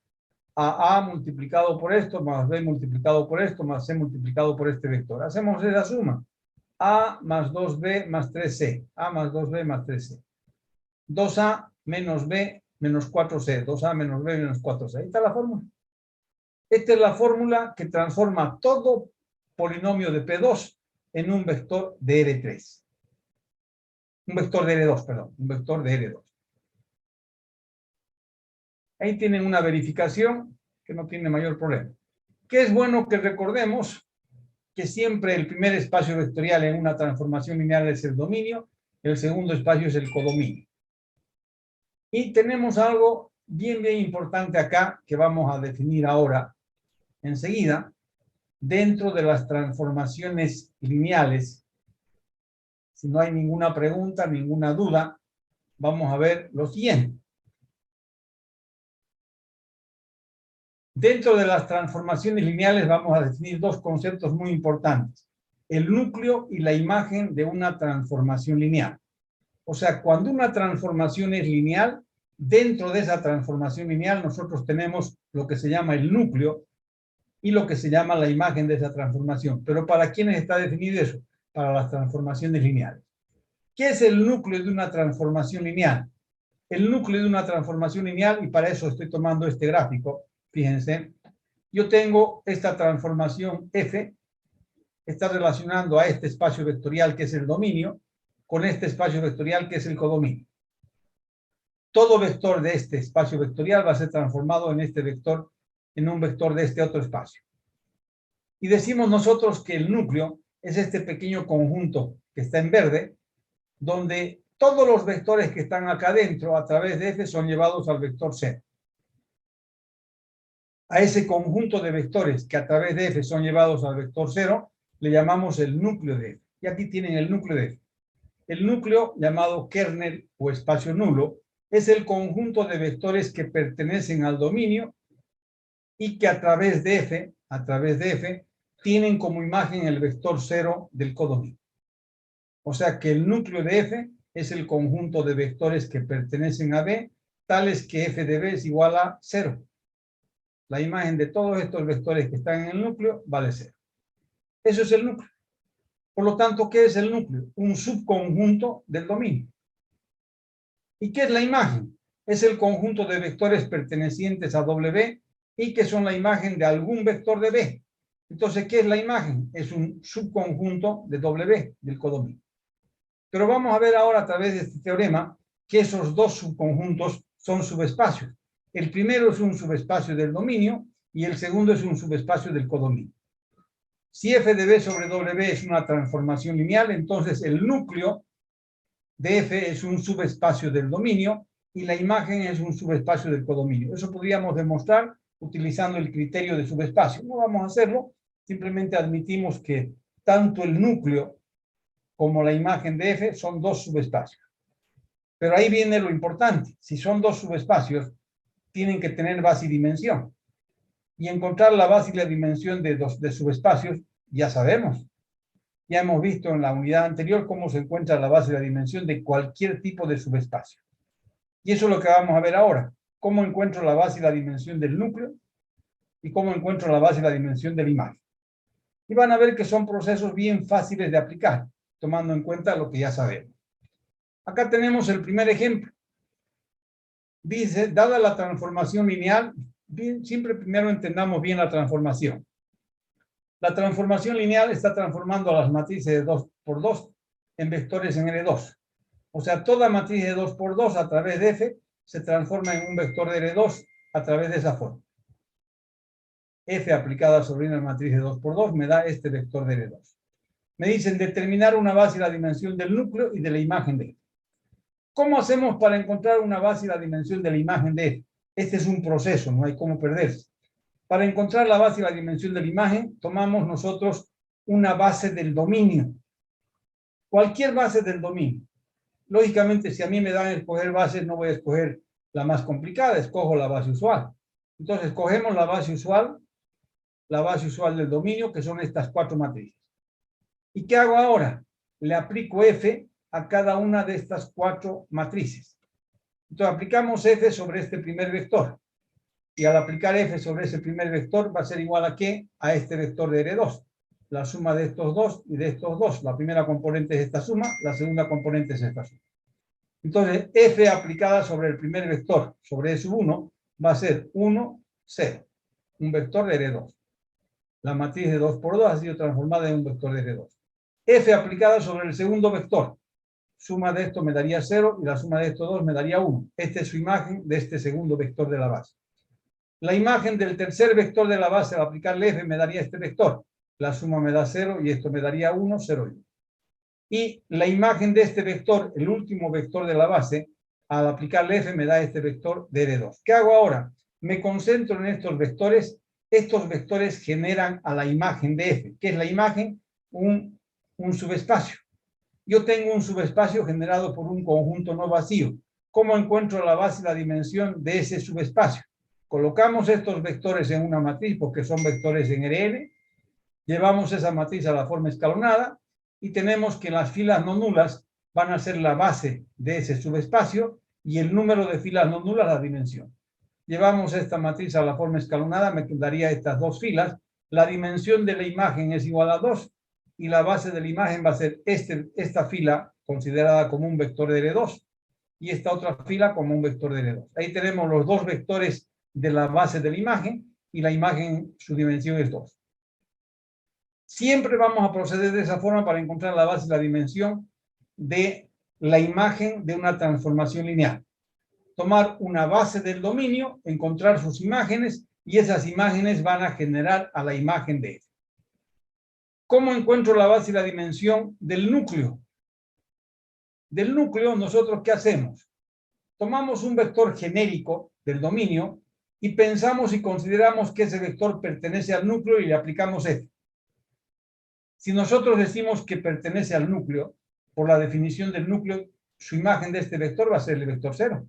[SPEAKER 1] a multiplicado por esto, más B multiplicado por esto, más C multiplicado por este vector. Hacemos esa suma. A más 2B más 3C. A más 2B más 3C. 2A menos B menos 4C. 2A menos B menos 4C. Ahí está la fórmula. Esta es la fórmula que transforma todo polinomio de P2 en un vector de R3. Un vector de R2, perdón. Un vector de R2. Ahí tienen una verificación que no tiene mayor problema. Que es bueno que recordemos que siempre el primer espacio vectorial en una transformación lineal es el dominio, el segundo espacio es el codominio. Y tenemos algo bien importante acá que vamos a definir ahora, enseguida, dentro de las transformaciones lineales. Si no hay ninguna pregunta, ninguna duda, vamos a ver lo siguiente. Dentro de las transformaciones lineales vamos a definir dos conceptos muy importantes. el núcleo y la imagen de una transformación lineal. O sea, cuando una transformación es lineal, dentro de esa transformación lineal nosotros tenemos lo que se llama el núcleo y lo que se llama la imagen de esa transformación. Pero ¿para quiénes está definido eso? Para las transformaciones lineales. ¿Qué es el núcleo de una transformación lineal? El núcleo de una transformación lineal, y para eso estoy tomando este gráfico, fíjense, yo tengo esta transformación F, está relacionando a este espacio vectorial que es el dominio, con este espacio vectorial que es el codominio. Todo vector de este espacio vectorial va a ser transformado en este vector, en un vector de este otro espacio. Y decimos nosotros que el núcleo es este pequeño conjunto que está en verde, donde todos los vectores que están acá adentro a través de F son llevados al vector 0. A ese conjunto de vectores que a través de F son llevados al vector 0, le llamamos el núcleo de F. Y aquí tienen el núcleo de F. El núcleo, llamado kernel o espacio nulo, es el conjunto de vectores que pertenecen al dominio y que a través de F, tienen como imagen el vector 0 del codominio. O sea que el núcleo de F es el conjunto de vectores que pertenecen a B, tales que F de B es igual a 0. La imagen de todos estos vectores que están en el núcleo vale 0. Eso es el núcleo. Por lo tanto, ¿qué es el núcleo? Un subconjunto del dominio. ¿Y qué es la imagen? Es el conjunto de vectores pertenecientes a W y que son la imagen de algún vector de B. Entonces, ¿qué es la imagen? Es un subconjunto de W, del codominio. Pero vamos a ver ahora a través de este teorema que esos dos subconjuntos son subespacios. El primero es un subespacio del dominio y el segundo es un subespacio del codominio. Si F de B sobre W es una transformación lineal, entonces el núcleo de F es un subespacio del dominio y la imagen es un subespacio del codominio. Eso podríamos demostrar utilizando el criterio de subespacio. No vamos a hacerlo, simplemente admitimos que tanto el núcleo como la imagen de F son dos subespacios. Pero ahí viene lo importante. Si son dos subespacios, tienen que tener base y dimensión. Y encontrar la base y la dimensión de subespacios, ya sabemos. Ya hemos visto en la unidad anterior cómo se encuentra la base y la dimensión de cualquier tipo de subespacio. Y eso es lo que vamos a ver ahora. Cómo encuentro la base y la dimensión del núcleo y cómo encuentro la base y la dimensión de la imagen. Y van a ver que son procesos bien fáciles de aplicar, tomando en cuenta lo que ya sabemos. Acá tenemos el primer ejemplo. Dice, dada la transformación lineal, siempre primero entendamos bien la transformación. La transformación lineal está transformando a las matrices de 2 por 2 en vectores en L2. O sea, toda matriz de 2 por 2 a través de F se transforma en un vector de L2 a través de esa forma. F aplicada sobre una matriz de 2 por 2 me da este vector de L2. Me dicen determinar una base y la dimensión del núcleo y de la imagen de F. ¿Cómo hacemos para encontrar una base y la dimensión de la imagen de F? Este es un proceso, no hay cómo perderse. Para encontrar la base y la dimensión de la imagen, tomamos nosotros una base del dominio. Cualquier base del dominio. Lógicamente, si a mí me dan a escoger bases, no voy a escoger la más complicada, escojo la base usual. Entonces, cogemos la base usual del dominio, que son estas 4 matrices. ¿Y qué hago ahora? Le aplico F a cada una de estas 4 matrices. Entonces, aplicamos F sobre este primer vector. Y al aplicar F sobre ese primer vector va a ser igual a ¿qué? A este vector de R2. La suma de estos dos y de estos dos. La primera componente es esta suma, la segunda componente es esta suma. Entonces, F aplicada sobre el primer vector, sobre S1, va a ser 1, 0. Un vector de R2. La matriz de 2 por 2 ha sido transformada en un vector de R2. F aplicada sobre el segundo vector. Suma de esto me daría 0 y la suma de estos dos me daría 1. Esta es su imagen de este segundo vector de la base. La imagen del tercer vector de la base al aplicarle F me daría este vector. La suma me da 0 y esto me daría 1, 0 y 1. Y la imagen de este vector, el último vector de la base, al aplicarle F me da este vector de R2. ¿Qué hago ahora? Me concentro en estos vectores. Estos vectores generan a la imagen de F. ¿Qué es la imagen? Un subespacio. Yo tengo un subespacio generado por un conjunto no vacío. ¿Cómo encuentro la base y la dimensión de ese subespacio? Colocamos estos vectores en una matriz porque son vectores en RN Llevamos esa matriz a la forma escalonada y tenemos que las filas no nulas van a ser la base de ese subespacio y el número de filas no nulas la dimensión. Llevamos esta matriz a la forma escalonada, me quedaría estas dos filas. La dimensión de la imagen es igual a 2 y la base de la imagen va a ser esta fila considerada como un vector de L2 y esta otra fila como un vector de L2. Ahí tenemos los dos vectores de la base de la imagen y la imagen, su dimensión es 2. Siempre vamos a proceder de esa forma para encontrar la base y la dimensión de la imagen de una transformación lineal. Tomar una base del dominio, encontrar sus imágenes y esas imágenes van a generar a la imagen de F. ¿Cómo encuentro la base y la dimensión del núcleo? Del núcleo, nosotros ¿qué hacemos? Tomamos un vector genérico del dominio y pensamos y consideramos que ese vector pertenece al núcleo y le aplicamos F. Si nosotros decimos que pertenece al núcleo, por la definición del núcleo, su imagen de este vector va a ser el vector 0.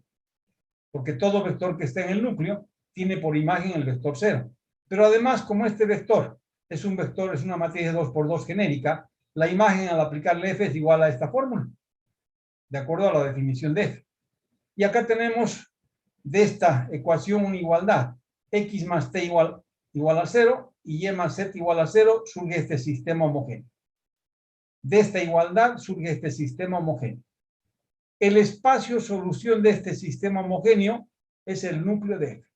[SPEAKER 1] Porque todo vector que está en el núcleo tiene por imagen el vector 0. Pero además, como este vector es un vector, es una matriz de 2 por 2 genérica, la imagen al aplicarle F es igual a esta fórmula, de acuerdo a la definición de F. Y acá tenemos de esta ecuación una igualdad. X más T igual a 0 y Y más Z igual a 0, surge este sistema homogéneo. De esta igualdad surge este sistema homogéneo. El espacio solución de este sistema homogéneo es el núcleo de F.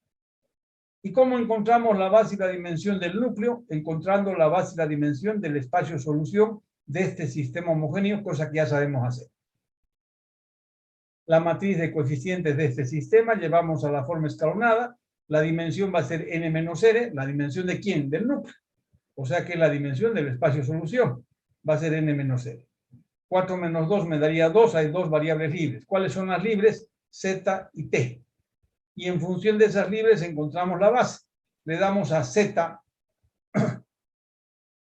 [SPEAKER 1] ¿Y cómo encontramos la base y la dimensión del núcleo? Encontrando la base y la dimensión del espacio solución de este sistema homogéneo, cosa que ya sabemos hacer. La matriz de coeficientes de este sistema llevamos a la forma escalonada. La dimensión va a ser n menos r. ¿La dimensión de quién? Del núcleo. O sea que la dimensión del espacio solución va a ser n menos r. 4 menos 2 me daría 2, hay dos variables libres. ¿Cuáles son las libres? Z y T. Y en función de esas libres encontramos la base. Le damos a Z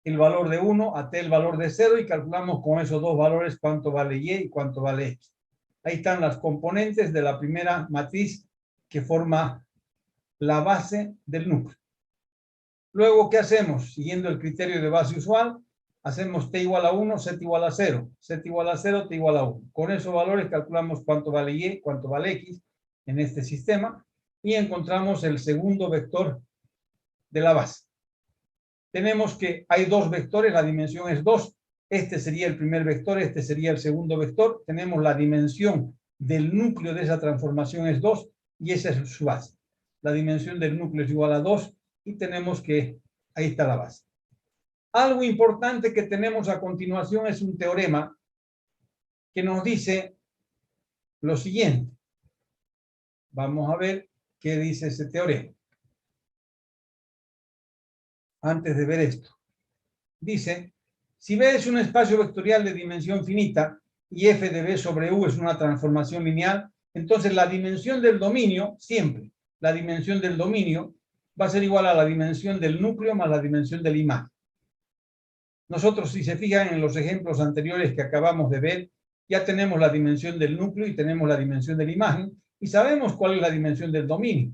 [SPEAKER 1] el valor de 1, a T el valor de 0 y calculamos con esos dos valores cuánto vale Y y cuánto vale X. Ahí están las componentes de la primera matriz que forma la base del núcleo. Luego, ¿qué hacemos? Siguiendo el criterio de base usual, hacemos T igual a 1, Z igual a 0. Z igual a 0, T igual a 1. Con esos valores calculamos cuánto vale Y, cuánto vale X en este sistema y encontramos el segundo vector de la base. Tenemos que hay dos vectores, la dimensión es 2. Este sería el primer vector, este sería el segundo vector. Tenemos la dimensión del núcleo de esa transformación es 2 y esa es su base. La dimensión del núcleo es igual a 2 y tenemos que, ahí está la base. Algo importante que tenemos a continuación es un teorema que nos dice lo siguiente. Vamos a ver qué dice ese teorema. Antes de ver esto. Dice, si B es un espacio vectorial de dimensión finita y F de B sobre U es una transformación lineal, entonces la dimensión del dominio, siempre, la dimensión del dominio va a ser igual a la dimensión del núcleo más la dimensión de la imagen. Nosotros, si se fijan en los ejemplos anteriores que acabamos de ver, ya tenemos la dimensión del núcleo y tenemos la dimensión de la imagen y sabemos cuál es la dimensión del dominio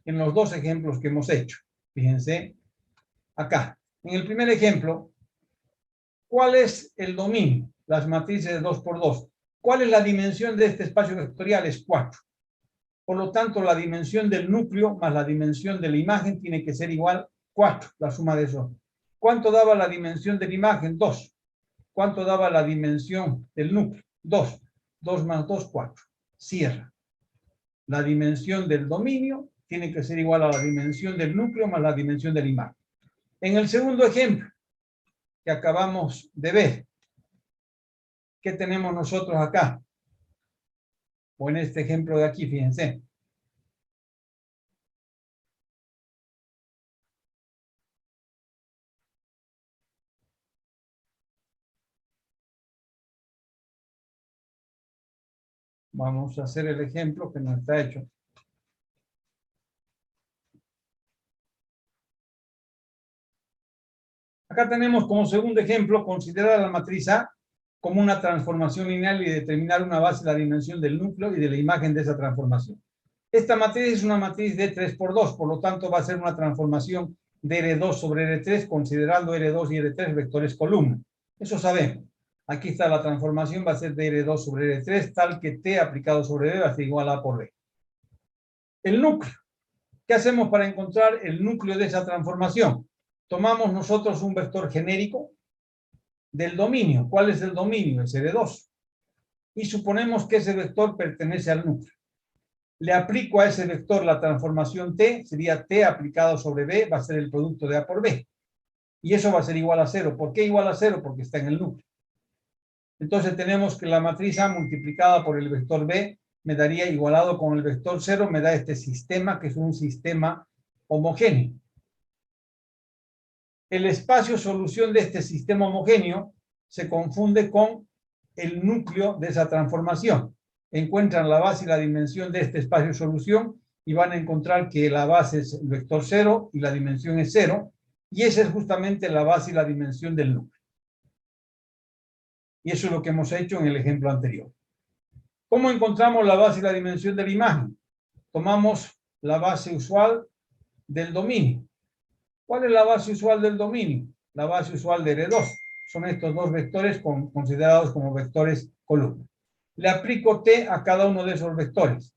[SPEAKER 1] en los dos ejemplos que hemos hecho. Fíjense acá. En el primer ejemplo, ¿cuál es el dominio? Las matrices de 2 por 2. ¿Cuál es la dimensión de este espacio vectorial? Es 4. Por lo tanto, la dimensión del núcleo más la dimensión de la imagen tiene que ser igual a 4, la suma de esos. ¿Cuánto daba la dimensión de la imagen? 2. ¿Cuánto daba la dimensión del núcleo? 2. 2 más 2, 4. Cierra. La dimensión del dominio tiene que ser igual a la dimensión del núcleo más la dimensión de la imagen. En el segundo ejemplo que acabamos de ver, ¿qué tenemos nosotros acá? O en este ejemplo de aquí, fíjense. Vamos a hacer el ejemplo que nos está hecho. Acá tenemos como segundo ejemplo, considerar la matriz A como una transformación lineal y determinar una base de la dimensión del núcleo y de la imagen de esa transformación. Esta matriz es una matriz de 3 por 2, por lo tanto va a ser una transformación de R2 sobre R3, considerando R2 y R3 vectores columna. Eso sabemos. Aquí está la transformación, va a ser de R2 sobre R3, tal que T aplicado sobre B va a ser igual a A por B. El núcleo. ¿Qué hacemos para encontrar el núcleo de esa transformación? Tomamos nosotros un vector genérico del dominio. ¿Cuál es el dominio? Es R2. Y suponemos que ese vector pertenece al núcleo. Le aplico a ese vector la transformación T, sería T aplicado sobre B, va a ser el producto de A por B. Y eso va a ser igual a 0. ¿Por qué igual a 0? Porque está en el núcleo. Entonces tenemos que la matriz A multiplicada por el vector B me daría igualado con el vector 0, me da este sistema que es un sistema homogéneo. El espacio solución de este sistema homogéneo se confunde con el núcleo de esa transformación. Encuentran la base y la dimensión de este espacio solución y van a encontrar que la base es el vector 0 y la dimensión es 0, y esa es justamente la base y la dimensión del núcleo. Y eso es lo que hemos hecho en el ejemplo anterior. ¿Cómo encontramos la base y la dimensión de la imagen? Tomamos la base usual del dominio. ¿Cuál es la base usual del dominio? La base usual de R2. Son estos dos vectores considerados como vectores columna. Le aplico T a cada uno de esos vectores.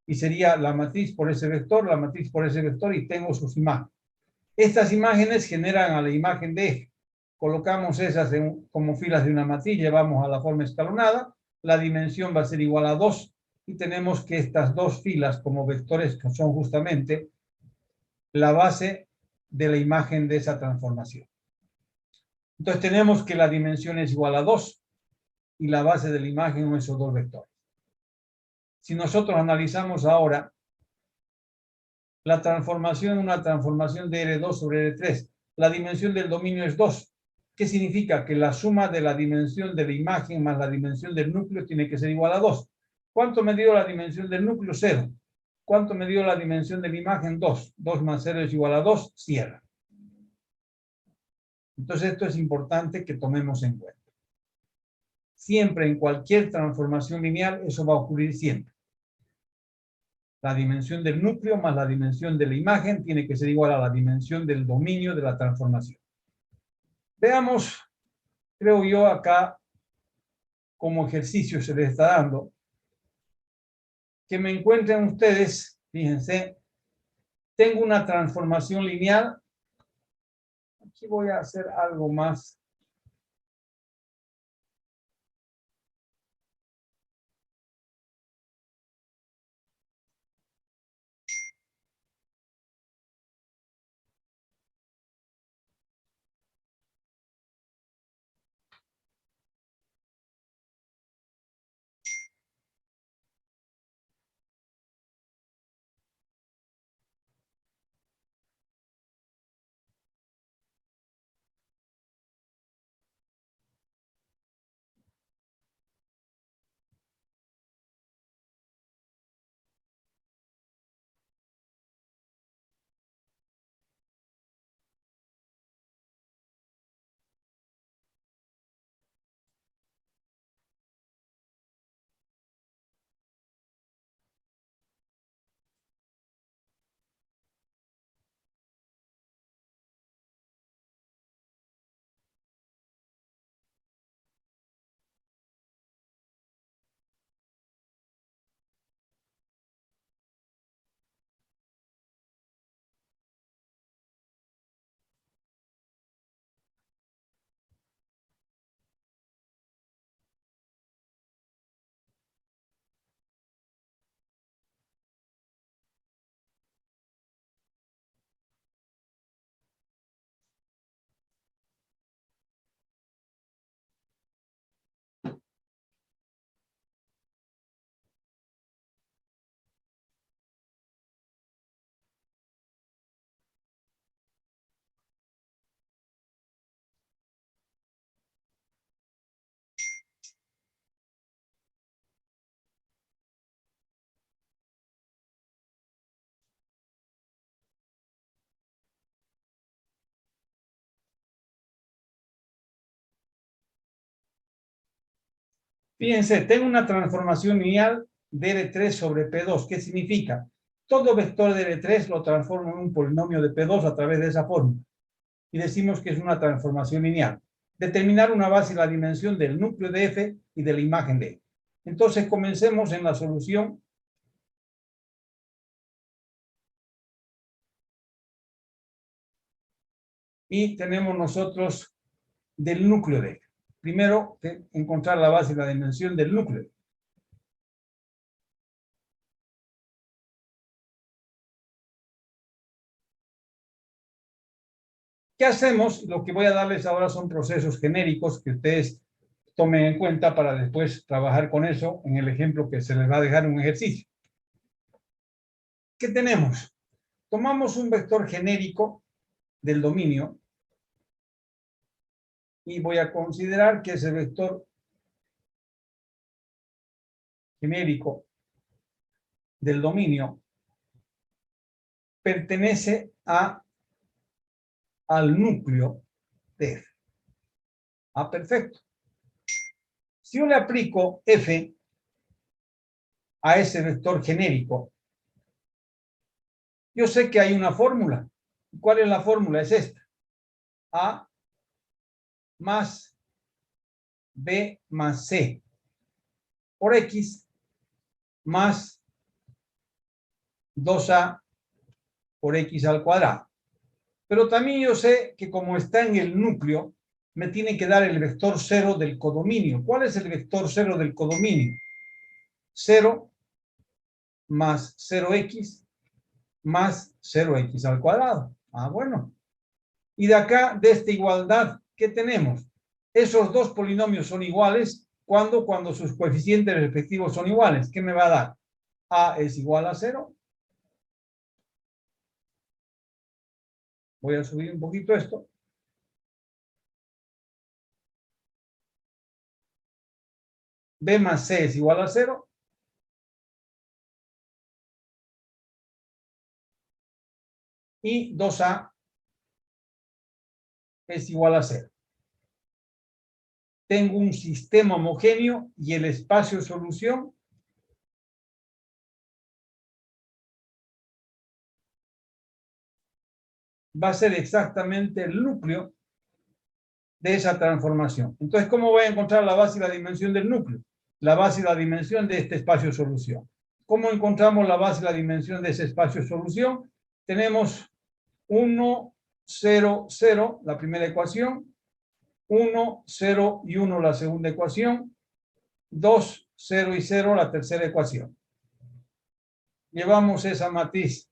[SPEAKER 1] Y sería la matriz por ese vector, la matriz por ese vector, y tengo sus imágenes. Estas imágenes generan a la imagen de eje. Colocamos esas como filas de una matriz, llevamos a la forma escalonada, la dimensión va a ser igual a 2, y tenemos que estas dos filas como vectores que son justamente la base de la imagen de esa transformación. Entonces tenemos que la dimensión es igual a 2 y la base de la imagen son esos dos vectores. Si nosotros analizamos ahora la transformación, una transformación de R2 sobre R3, la dimensión del dominio es 2. ¿Qué significa? Que la suma de la dimensión de la imagen más la dimensión del núcleo tiene que ser igual a 2. ¿Cuánto me dio la dimensión del núcleo? 0. ¿Cuánto me dio la dimensión de la imagen? 2. 2 más 0 es igual a 2. Cierra. Entonces esto es importante que tomemos en cuenta. Siempre en cualquier transformación lineal eso va a ocurrir siempre. La dimensión del núcleo más la dimensión de la imagen tiene que ser igual a la dimensión del dominio de la transformación. Veamos, creo yo, acá como ejercicio se les está dando, que me encuentren ustedes, fíjense, tengo una transformación lineal. Aquí voy a hacer algo más. Fíjense, tengo una transformación lineal de R3 sobre P2. ¿Qué significa? Todo vector de L3 lo transformo en un polinomio de P2 a través de esa fórmula. Y decimos que es una transformación lineal. Determinar una base y la dimensión del núcleo de F y de la imagen de F. Entonces, comencemos en la solución. Y tenemos nosotros del núcleo de F. Primero, encontrar la base y la dimensión del núcleo. ¿Qué hacemos? Lo que voy a darles ahora son procesos genéricos que ustedes tomen en cuenta para después trabajar con eso en el ejemplo que se les va a dejar en un ejercicio. ¿Qué tenemos? Tomamos un vector genérico del dominio y voy a considerar que ese vector genérico del dominio pertenece al núcleo de F. Ah, perfecto. Si yo le aplico F a ese vector genérico, yo sé que hay una fórmula. ¿Cuál es la fórmula? Es esta. A más B más C por X más 2A por X al cuadrado. Pero también yo sé que como está en el núcleo, me tiene que dar el vector 0 del codominio. ¿Cuál es el vector 0 del codominio? 0 más 0x más 0x al cuadrado. Ah, bueno. Y de acá, de esta igualdad, ¿qué tenemos? Esos dos polinomios son iguales cuando sus coeficientes respectivos son iguales. ¿Qué me va a dar? A es igual a 0. Voy a subir un poquito esto. B más C es igual a 0. Y 2A es igual a 0. Tengo un sistema homogéneo y el espacio solución va a ser exactamente el núcleo de esa transformación. Entonces, ¿cómo voy a encontrar la base y la dimensión del núcleo? La base y la dimensión de este espacio solución. ¿Cómo encontramos la base y la dimensión de ese espacio solución? Tenemos 1, 0, 0, la primera ecuación, 1, 0 y 1, la segunda ecuación, 2, 0 y 0, la tercera ecuación. Llevamos esa matriz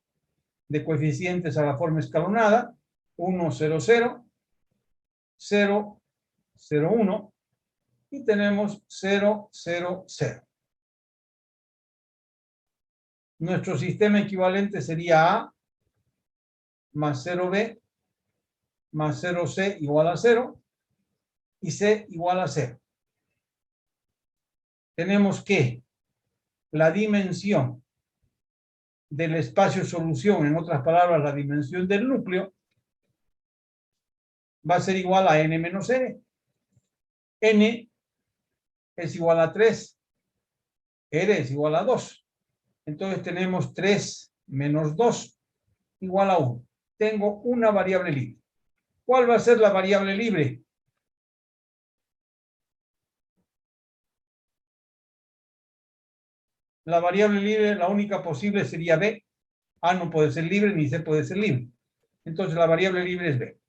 [SPEAKER 1] de coeficientes a la forma escalonada, 1, 0, 0, 0, 0, 1, y tenemos 0, 0, 0. Nuestro sistema equivalente sería A más 0B más 0C igual a 0 y C igual a 0. Tenemos que la dimensión del espacio solución, en otras palabras, la dimensión del núcleo, va a ser igual a n menos n. N es igual a 3. R es igual a 2. Entonces tenemos 3 menos 2 igual a 1. Tengo una variable libre. ¿Cuál va a ser la variable libre? La variable libre, la única posible sería B. A no puede ser libre ni C puede ser libre. Entonces la variable libre es B.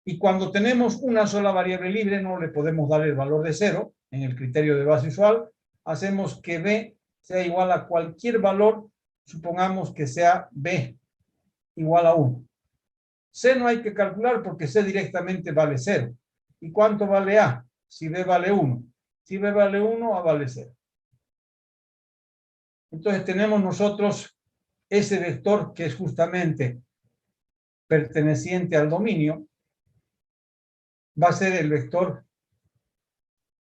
[SPEAKER 1] Y cuando tenemos una sola variable libre, no le podemos dar el valor de 0 en el criterio de base usual. Hacemos que B sea igual a cualquier valor, supongamos que sea B igual a 1. C no hay que calcular porque C directamente vale 0. ¿Y cuánto vale A? Si B vale 1. Si B vale 1, A vale 0. Entonces tenemos nosotros ese vector que es justamente perteneciente al dominio, va a ser el vector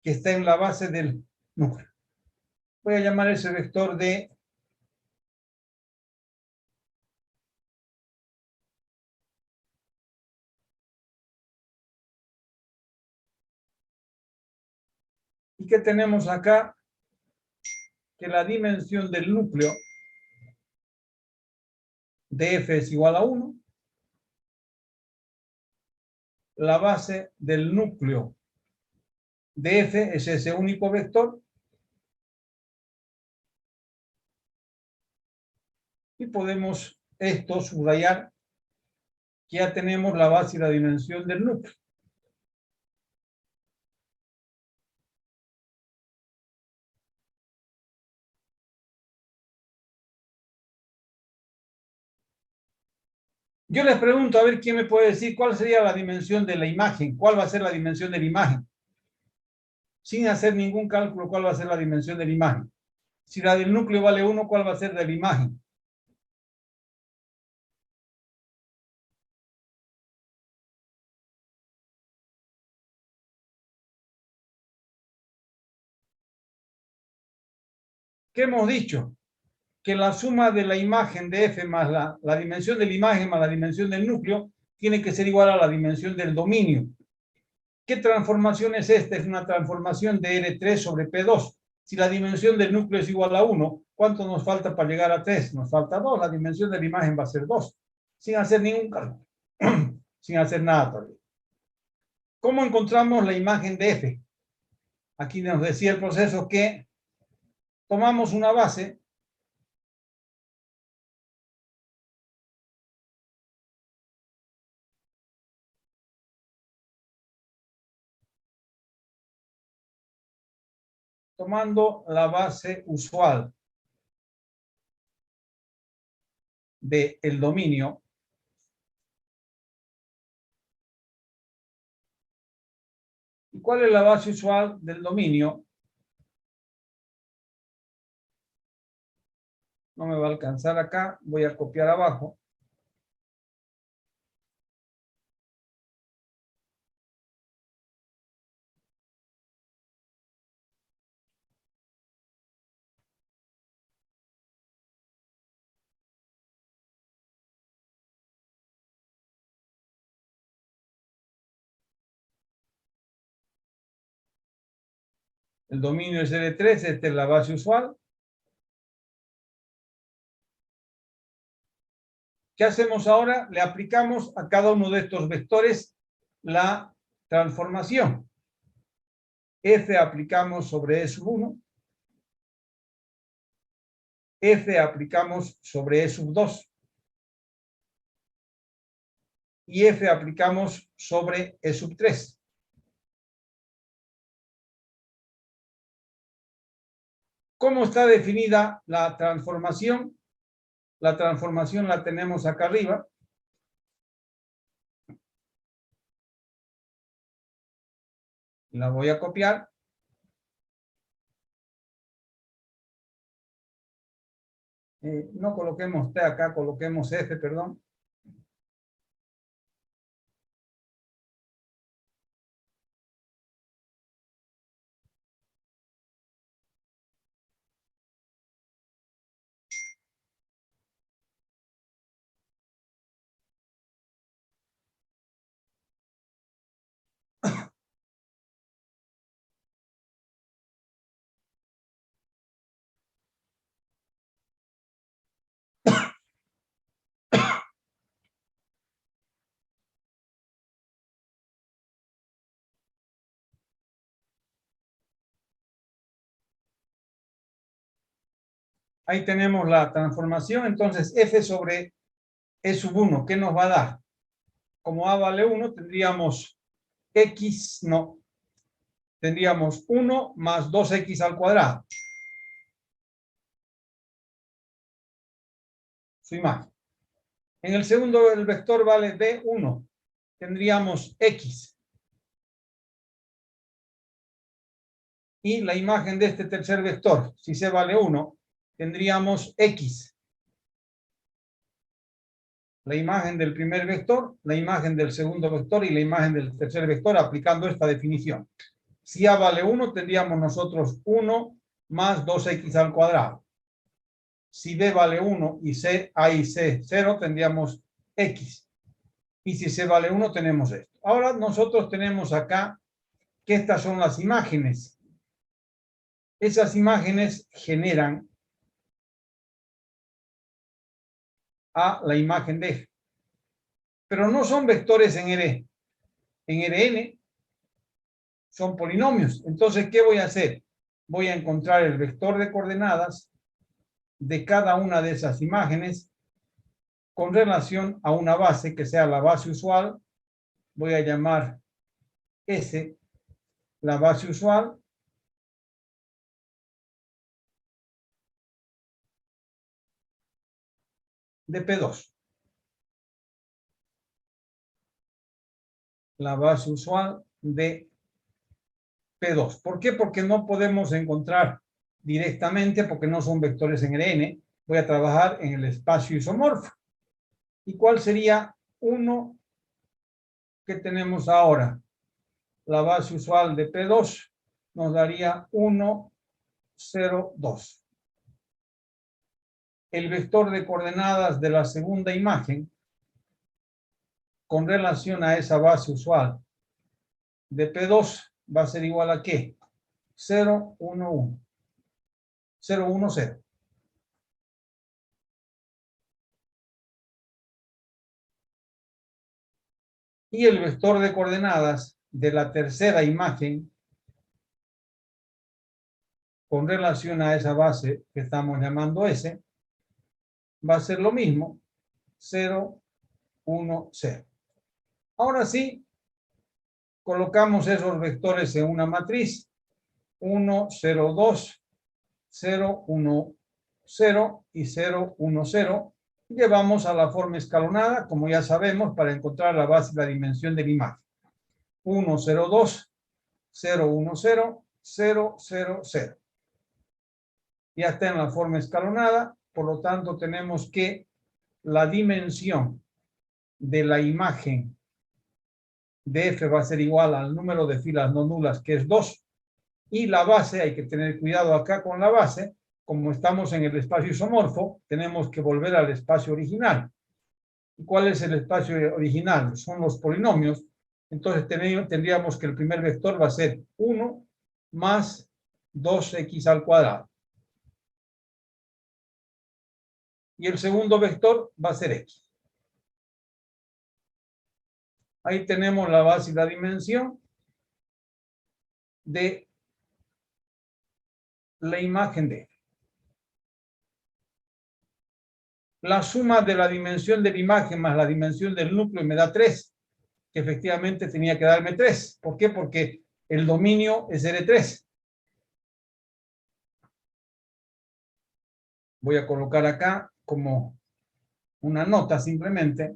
[SPEAKER 1] que está en la base del núcleo. Voy a llamar ese vector de ¿y qué tenemos acá? Que la dimensión del núcleo de f es igual a 1. La base del núcleo de f es ese único vector. Y podemos esto subrayar que ya tenemos la base y la dimensión del núcleo. Yo les pregunto, a ver quién me puede decir cuál sería la dimensión de la imagen, cuál va a ser la dimensión de la imagen. Sin hacer ningún cálculo, cuál va a ser la dimensión de la imagen. Si la del núcleo vale 1, ¿cuál va a ser de la imagen? ¿Qué hemos dicho? Que la suma de la imagen de f más la dimensión de la imagen más la dimensión del núcleo tiene que ser igual a la dimensión del dominio. ¿Qué transformación es esta? Es una transformación de R3 sobre P2. Si la dimensión del núcleo es igual a 1, ¿cuánto nos falta para llegar a 3? Nos falta 2. La dimensión de la imagen va a ser 2. Sin hacer ningún cálculo. Sin hacer nada todavía. ¿Cómo encontramos la imagen de F? Aquí nos decía el proceso que tomamos una base. Tomando la base usual del dominio. ¿Y cuál es la base usual del dominio? No me va a alcanzar acá, voy a copiar abajo. El dominio es L3, esta es la base usual. ¿Qué hacemos ahora? Le aplicamos a cada uno de estos vectores la transformación. F aplicamos sobre E sub 1. F aplicamos sobre E sub 2. Y F aplicamos sobre E sub 3. ¿Cómo está definida la transformación? La transformación la tenemos acá arriba. La voy a copiar. No coloquemos T acá, coloquemos F, perdón. Ahí tenemos la transformación. Entonces, F sobre E sub 1, ¿qué nos va a dar? Como A vale 1, tendríamos X, no. Tendríamos 1 más 2X al cuadrado. Su imagen. En el segundo, el vector vale B1. Tendríamos X. Y la imagen de este tercer vector, si C vale 1, tendríamos X. La imagen del primer vector, la imagen del segundo vector y la imagen del tercer vector aplicando esta definición. Si A vale 1, tendríamos nosotros 1 más 2X al cuadrado. Si B vale 1 y C, A y C 0, tendríamos X. Y si C vale 1, tenemos esto. Ahora nosotros tenemos acá que estas son las imágenes. Esas imágenes generan a la imagen de F. Pero no son vectores en R. En Rn son polinomios. Entonces, ¿qué voy a hacer? Voy a encontrar el vector de coordenadas de cada una de esas imágenes con relación a una base que sea la base usual. Voy a llamar S la base usual. De P2. La base usual de P2. ¿Por qué? Porque no podemos encontrar directamente, porque no son vectores en Rn. Voy a trabajar en el espacio isomorfo. ¿Y cuál sería uno que tenemos ahora? La base usual de P2 nos daría 1, 0, 2. El vector de coordenadas de la segunda imagen con relación a esa base usual de P2 va a ser igual a ¿qué? 0, 1, 1. 0, 1, 0. Y el vector de coordenadas de la tercera imagen con relación a esa base que estamos llamando S va a ser lo mismo. 0, 1, 0. Ahora sí, colocamos esos vectores en una matriz. 1, 0, 2, 0, 1, 0 y 0, 1, 0. Llevamos a la forma escalonada, como ya sabemos, para encontrar la base y la dimensión de la imagen. 1, 0, 2, 0, 1, 0, 0, 0, 0. Ya está en la forma escalonada, por lo tanto tenemos que la dimensión de la imagen de F va a ser igual al número de filas no nulas, que es 2, y la base, hay que tener cuidado acá con la base, como estamos en el espacio isomorfo, tenemos que volver al espacio original. ¿Y cuál es el espacio original? Son los polinomios. Entonces tendríamos que el primer vector va a ser 1 más 2x al cuadrado. Y el segundo vector va a ser x. Ahí tenemos la base y la dimensión de la imagen de F. La suma de la dimensión de la imagen más la dimensión del núcleo me da 3, que efectivamente tenía que darme 3. ¿Por qué? Porque el dominio es R3. Voy a colocar acá como una nota simplemente.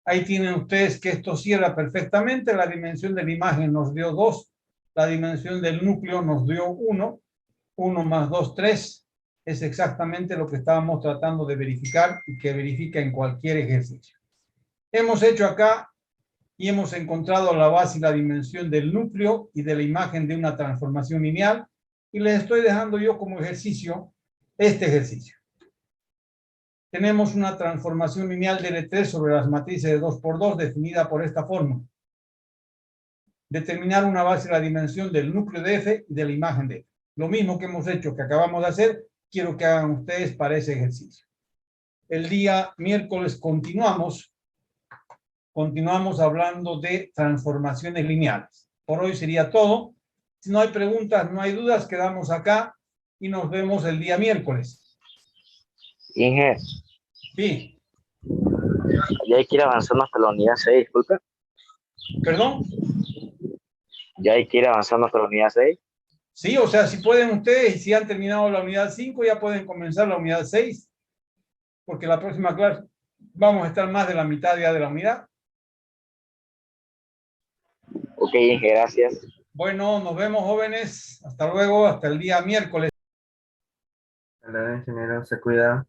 [SPEAKER 1] Ahí tienen ustedes que esto cierra perfectamente. La dimensión de la imagen nos dio 2. La dimensión del núcleo nos dio 1. 1 más 2, 3. Es exactamente lo que estábamos tratando de verificar y que verifica en cualquier ejercicio. Hemos hecho acá y hemos encontrado la base y la dimensión del núcleo y de la imagen de una transformación lineal. Y les estoy dejando yo como ejercicio este ejercicio. Tenemos una transformación lineal de L3 sobre las matrices de 2 por 2 definida por esta forma. Determinar una base y la dimensión del núcleo de F y de la imagen de F. Lo mismo que hemos hecho, que acabamos de hacer, quiero que hagan ustedes para ese ejercicio. El día miércoles continuamos hablando de transformaciones lineales. Por hoy sería todo. Si no hay preguntas, no hay dudas, quedamos acá y nos vemos el día miércoles.
[SPEAKER 5] Inge,
[SPEAKER 1] Sí.
[SPEAKER 5] ya hay que ir avanzando hasta la unidad 6, disculpe.
[SPEAKER 1] ¿Perdón?
[SPEAKER 5] Ya hay que ir avanzando para la unidad 6.
[SPEAKER 1] Sí, o sea, si pueden ustedes, y si han terminado la unidad 5, ya pueden comenzar la unidad 6, porque la próxima clase vamos a estar más de la mitad ya de la unidad.
[SPEAKER 5] Ok, Inge, gracias.
[SPEAKER 1] Bueno, nos vemos, jóvenes. Hasta luego, hasta el día miércoles.
[SPEAKER 6] Hola, ingeniero, se cuida.